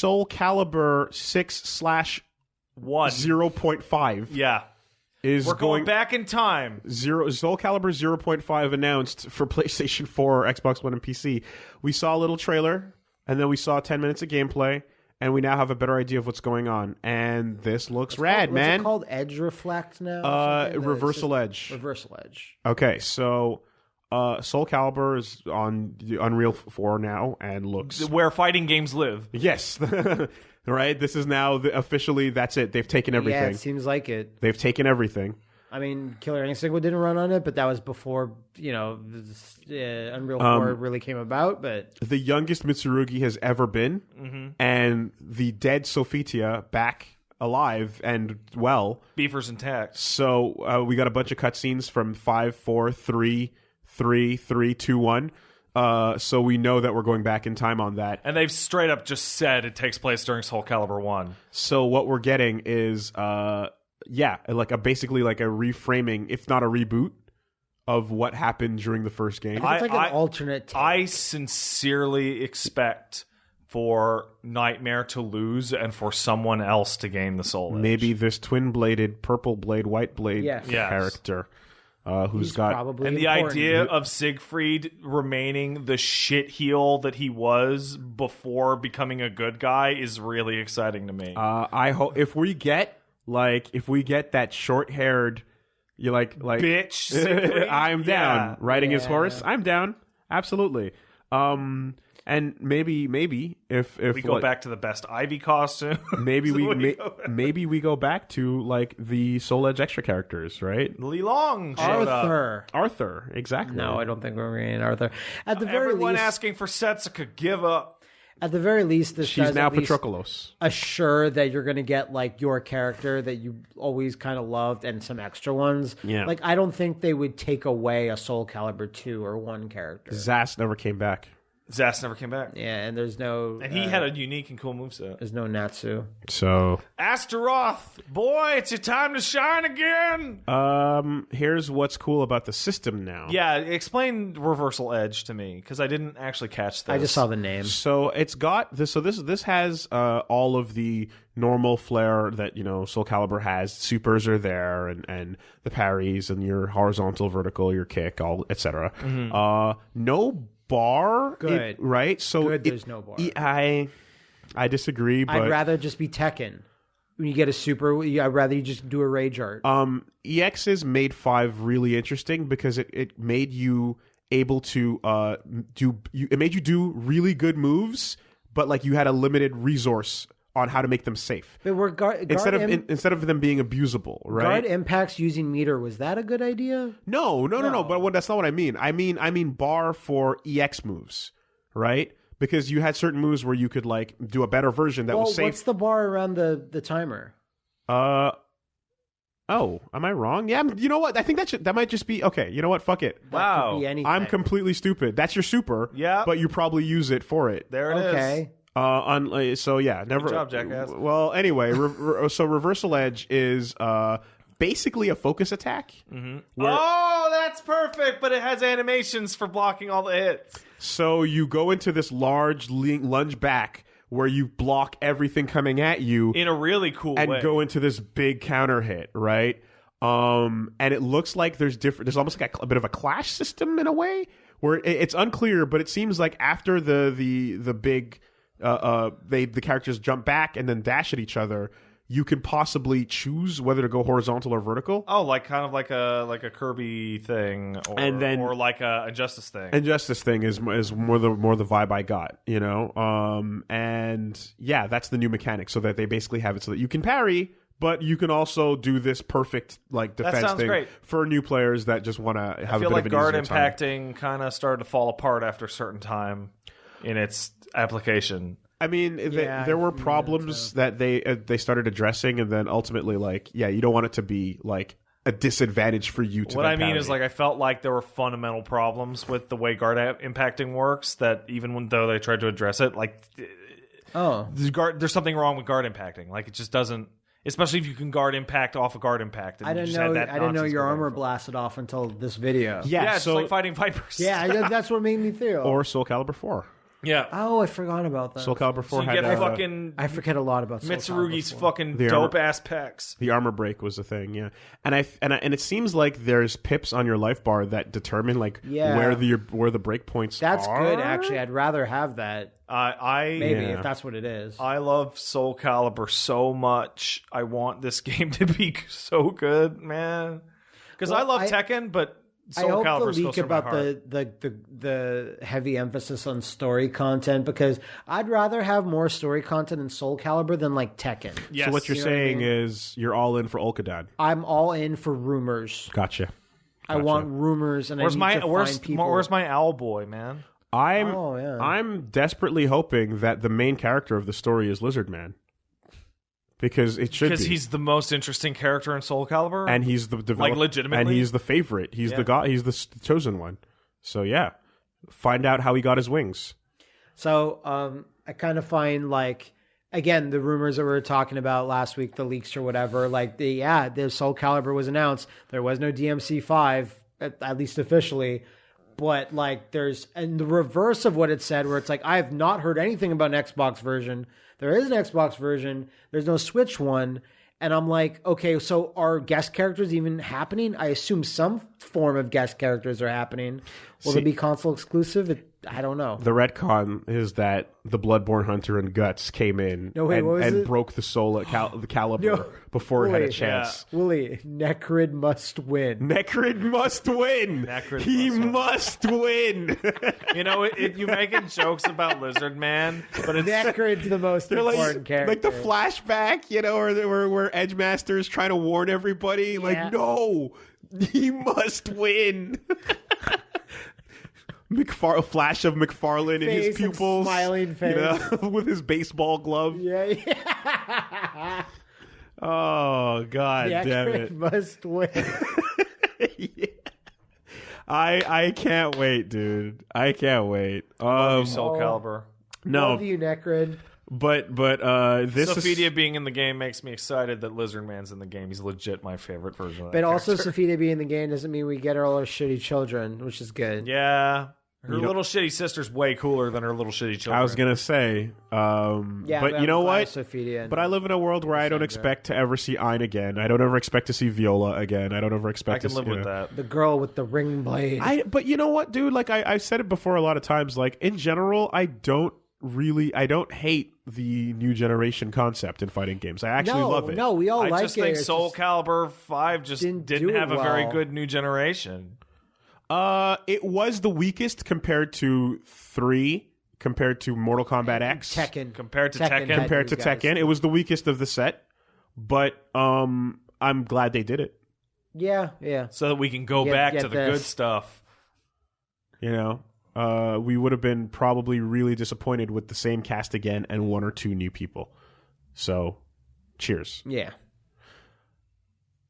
Soul Calibur 6/1 0.5. Yeah. We're going back in time. Soul Calibur 0.5 announced for PlayStation 4, Xbox One, and PC. We saw a little trailer, and then we saw 10 minutes of gameplay, and we now have a better idea of what's going on. And this looks rad, man. What's it called? Edge Reflect now? Reversal Edge. Reversal Edge. Okay, so Soul Calibur is on the Unreal 4 now and looks... Where fighting games live. Yes. Right? This is now officially, that's it. They've taken everything. Yeah, it seems like it. They've taken everything. I mean, Killer Instinct didn't run on it, but that was before, Unreal 4 really came about. But the youngest Mitsurugi has ever been, and the dead Sophitia back alive and well. Beefers intact. So we got a bunch of cutscenes from 5, 4, 3, 3, 3, 2, 1. So we know that we're going back in time on that. And they've straight up just said it takes place during Soul Calibur 1. So what we're getting is, basically like a reframing, if not a reboot, of what happened during the first game. it's like an alternate take. I sincerely expect for Nightmare to lose and for someone else to gain the Soul Edge. Maybe this twin-bladed, purple blade, white blade character. Who's got probably and the idea of Siegfried remaining the shit heel that he was before becoming a good guy is really exciting to me. I hope if we get that short-haired, bitch Siegfried? I'm down. Yeah. Riding his horse, I'm down. Absolutely. And maybe if we go back to the best Ivy costume, maybe we go back to like the Soul Edge extra characters, right? Li Long showed up. Arthur, exactly. No, I don't think we're getting Arthur. At the very Everyone least, asking for Setsuka, give up. At the very least, she's now Patroclus. Assure that you're going to get like your character that you always kind of loved and some extra ones. Yeah. Like I don't think they would take away a Soul Calibur 2 or 1 character. Zast never came back. Zast never came back. Yeah, and there's no... And he had a unique and cool moveset. There's no Natsu. So... Astaroth! Boy, it's your time to shine again! Here's what's cool about the system now. Yeah, explain Reversal Edge to me, because I didn't actually catch this. I just saw the name. So it's got... this has all of the normal flair that, Soul Calibur has. Supers are there, and the parries, and your horizontal, vertical, your kick, all etc. No bar, good, right? So good. There's no bar. I disagree. But I'd rather just be Tekken. When you get a super, I'd rather you just do a rage art. EX's made 5 really interesting because it made you able to it made you do really good moves, but like you had a limited resource on how to make them safe. But we're instead of them being abusable, right? Guard impacts using meter, was that a good idea? No. But that's not what I mean. I mean bar for EX moves, right? Because you had certain moves where you could like do a better version that was safe. What's the bar around the timer? Oh, am I wrong? Yeah, you know what? I think that might just be okay. You know what? Fuck it. Wow, could be anything. I'm completely stupid. That's your super. Yeah, but you probably use it for it. There it is. Okay. So yeah, never. Good job, jackass. Well, anyway, so Reversal Edge is basically a focus attack. Oh, that's perfect, but it has animations for blocking all the hits. So you go into this large lunge back where you block everything coming at you in a really cool way, and go into this big counter hit, right? And it looks like there's almost like a bit of a clash system in a way where it's unclear, but it seems like after the big the characters jump back and then dash at each other, you can possibly choose whether to go horizontal or vertical. Oh, kind of like a Kirby thing, or like a Injustice thing. Injustice thing is more the vibe I got, and yeah, that's the new mechanic. So that they basically have it so that you can parry, but you can also do this perfect defense thing great for new players that just want to have a bit of an easier time. I feel like guard impacting kind of started to fall apart after a certain time in its application. I mean, there were problems that they started addressing, and then ultimately, you don't want it to be like a disadvantage for you to. What I mean is, I felt like there were fundamental problems with the way guard impacting works. That even though they tried to address it, there's something wrong with guard impacting. It just doesn't. Especially if you can guard impact off a guard impact. I didn't know your armor blasted off until this video. Yeah, it's like fighting Vipers. Yeah, that's what made me feel. Or Soul Calibur 4. Yeah. Oh, I forgot about that. Soul Calibur 4 So you had get fucking I forget a lot about Soul Mitsurugi's Calibur 4. fucking The armor- dope ass pecs. the armor break was a thing, yeah. And it seems like there's pips on your life bar that determine where the break points That's are. good, actually. I'd rather have that. Maybe Yeah. if that's what it is. I love Soul Calibur so much. I want this game to be so good, man. Because I love Tekken, but I Soul hope Calibur the is leak closer to my about heart. the heavy emphasis on story content, because I'd rather have more story content in Soul Calibur than like Tekken. Yes. So what you're You know what I saying mean? is you're all in for Olkadad. I'm all in for rumors. Gotcha. I want rumors, and Where's I need to find people. where's my owl boy, man? I'm desperately hoping that the main character of the story is Lizard Man. Because it should be. Because he's the most interesting character in Soul Calibur. And he's the developer, legitimately? and he's the favorite. He's the god. He's the chosen one. So yeah, find out how he got his wings. So I kind of find again the rumors that we were talking about last week, the leaks or whatever. The Soul Calibur was announced. There was no DMC5 at least officially, but there's and the reverse of what it said, where it's I have not heard anything about an Xbox version. There is an Xbox version. There's no Switch one. And I'm okay, so are guest characters even happening? I assume some form of guest characters are happening. Will it be console exclusive? I don't know. The retcon is that the Bloodborne Hunter and Guts came in and broke the soul at the Calibur before it had a chance. Wooly, Necrid must win. Necrid must win. He must win. You making jokes about Lizard Man, but it's Necrid's the most important character. Like the flashback, where Edgemaster is trying to warn everybody. No, he must win. Flash of McFarlane in his pupils, smiling face, with his baseball glove. Yeah. Oh God, damn it! Must win. Yeah. I can't wait, dude. I can't wait. Soul Calibur. No, love you, Necrid. But this Sophidia being in the game makes me excited that Lizard Man's in the game. He's legit my favorite version of that But also, character. Sophidia being in the game doesn't mean we get all our shitty children, which is good. Yeah. Her little shitty sister's way cooler than her little shitty children. I was gonna say, but you know what? But I live in a world where I don't expect to ever see Ayn again. I don't ever expect to see Viola again. I don't ever expect I can to live see with that. The girl with the ring blade. But you know what, dude? I've said it before a lot of times. In general, I don't hate the new generation concept in fighting games. I actually love it. No, we all like it. I just think Soul Calibur 5 just didn't have a very good new generation. It was the weakest compared to 3, compared to Mortal Kombat X. Tekken. Compared to Tekken. It was the weakest of the set, but I'm glad they did it. Yeah. So that we can go back to the good stuff. We would have been probably really disappointed with the same cast again and 1 or 2 new people. So, cheers. Yeah.